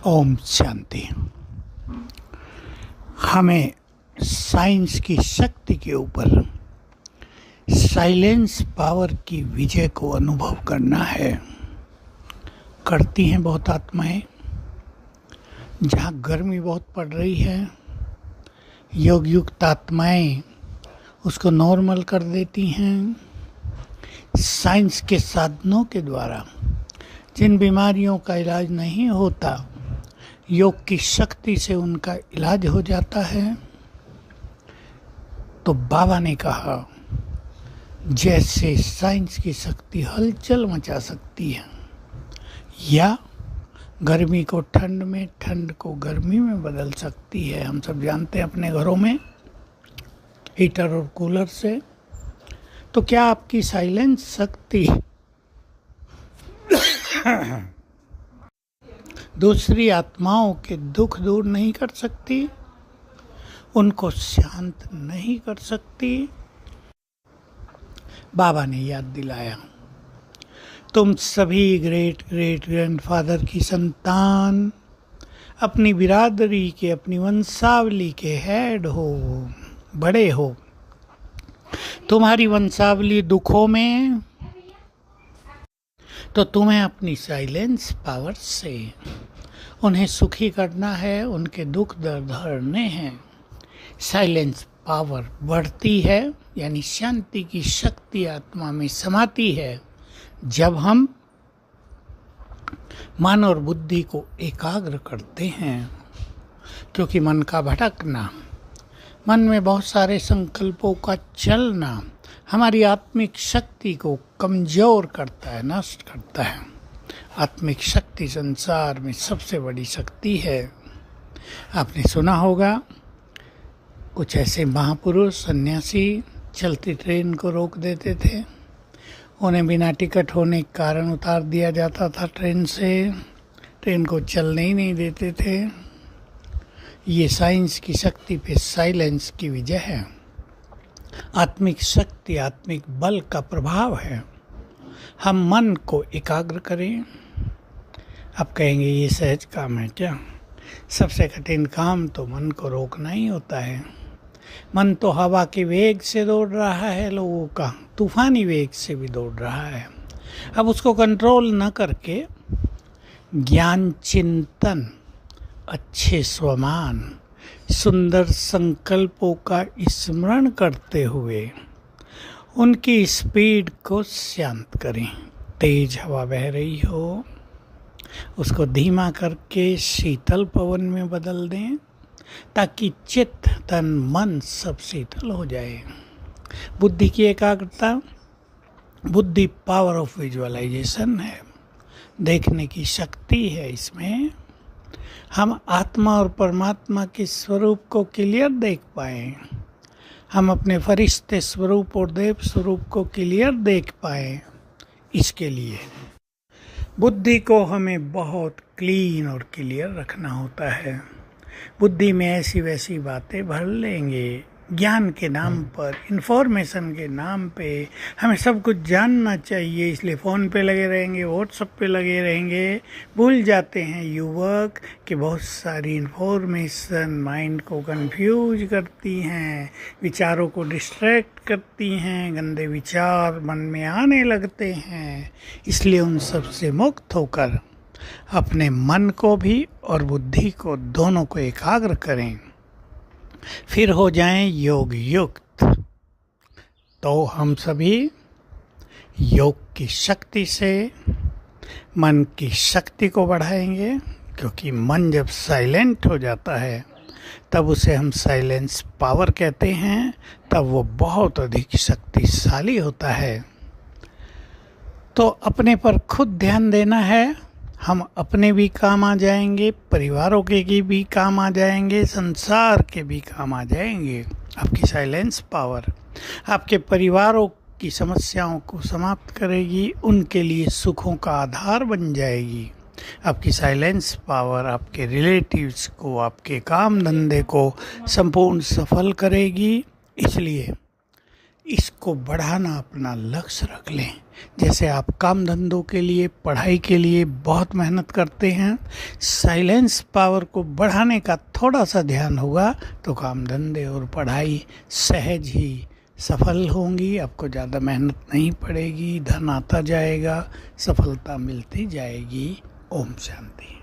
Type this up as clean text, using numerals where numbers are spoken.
ओम शांति। हमें साइंस की शक्ति के ऊपर साइलेंस पावर की विजय को अनुभव करना है। करती हैं बहुत आत्माएं। जहाँ गर्मी बहुत पड़ रही है, योग युक्त आत्माएं उसको नॉर्मल कर देती हैं। साइंस के साधनों के द्वारा जिन बीमारियों का इलाज नहीं होता, योग की शक्ति से उनका इलाज हो जाता है। तो बाबा ने कहा, जैसे साइंस की शक्ति हलचल मचा सकती है या गर्मी को ठंड में, ठंड को गर्मी में बदल सकती है। हम सब जानते हैं अपने घरों में हीटर और कूलर से। तो क्या आपकी साइलेंस शक्ति दूसरी आत्माओं के दुख दूर नहीं कर सकती, उनको शांत नहीं कर सकती? बाबा ने याद दिलाया, तुम सभी ग्रेट ग्रेट ग्रैंडफादर की संतान, अपनी बिरादरी के, अपनी वंशावली के हेड हो, बड़े हो। तुम्हारी वंशावली दुखों में, तो तुम्हें अपनी साइलेंस पावर से उन्हें सुखी करना है, उनके दुख दर्द हरने हैं। साइलेंस पावर बढ़ती है, यानी शांति की शक्ति आत्मा में समाती है जब हम मन और बुद्धि को एकाग्र करते हैं। क्योंकि मन का भटकना, मन में बहुत सारे संकल्पों का चलना हमारी आत्मिक शक्ति को कमजोर करता है, नष्ट करता है। आत्मिक शक्ति संसार में सबसे बड़ी शक्ति है। आपने सुना होगा, कुछ ऐसे महापुरुष सन्यासी चलती ट्रेन को रोक देते थे। उन्हें बिना टिकट होने के कारण उतार दिया जाता था ट्रेन से। ट्रेन को चलने ही नहीं देते थे। ये साइंस की शक्ति पे साइलेंस की विजय है। आत्मिक शक्ति, आत्मिक बल का प्रभाव है। हम मन को एकाग्र करें। आप कहेंगे ये सहज काम है क्या? सबसे कठिन काम तो मन को रोकना ही होता है। मन तो हवा के वेग से दौड़ रहा है, लोगों का तूफानी वेग से भी दौड़ रहा है। अब उसको कंट्रोल न करके ज्ञान चिंतन, अच्छे स्वमान, सुंदर संकल्पों का स्मरण करते हुए उनकी स्पीड को शांत करें। तेज हवा बह रही हो, उसको धीमा करके शीतल पवन में बदल दें, ताकि चित्त, तन, मन सब शीतल हो जाए। बुद्धि की एकाग्रता, बुद्धि पावर ऑफ विजुअलाइजेशन है, देखने की शक्ति है। इसमें हम आत्मा और परमात्मा के स्वरूप को क्लियर देख पाएं, हम अपने फरिश्ते स्वरूप और देव स्वरूप को क्लियर देख पाएं। इसके लिए बुद्धि को हमें बहुत क्लीन और क्लियर रखना होता है। बुद्धि में ऐसी वैसी बातें भर लेंगे। ज्ञान के नाम पर, इंफॉर्मेशन के नाम पे हमें सब कुछ जानना चाहिए, इसलिए फ़ोन पे लगे रहेंगे, व्हाट्सएप पे लगे रहेंगे। भूल जाते हैं युवक कि बहुत सारी इंफॉर्मेशन माइंड को कंफ्यूज करती हैं, विचारों को डिस्ट्रैक्ट करती हैं, गंदे विचार मन में आने लगते हैं। इसलिए उन सब से मुक्त होकर अपने मन को भी और बुद्धि को, दोनों को एकाग्र करें, फिर हो जाएं योग युक्त। तो हम सभी योग की शक्ति से मन की शक्ति को बढ़ाएंगे। क्योंकि मन जब साइलेंट हो जाता है तब उसे हम साइलेंस पावर कहते हैं, तब वो बहुत अधिक शक्तिशाली होता है। तो अपने पर खुद ध्यान देना है। हम अपने भी काम आ जाएंगे, परिवारों के भी काम आ जाएंगे, संसार के भी काम आ जाएंगे। आपकी साइलेंस पावर आपके परिवारों की समस्याओं को समाप्त करेगी, उनके लिए सुखों का आधार बन जाएगी। आपकी साइलेंस पावर आपके रिलेटिव्स को, आपके काम धंधे को संपूर्ण सफल करेगी। इसलिए इसको बढ़ाना अपना लक्ष्य रख लें। जैसे आप काम धंधों के लिए, पढ़ाई के लिए बहुत मेहनत करते हैं, साइलेंस पावर को बढ़ाने का थोड़ा सा ध्यान होगा तो काम धंधे और पढ़ाई सहज ही सफल होंगी। आपको ज़्यादा मेहनत नहीं पड़ेगी, धन आता जाएगा, सफलता मिलती जाएगी। ओम शांति।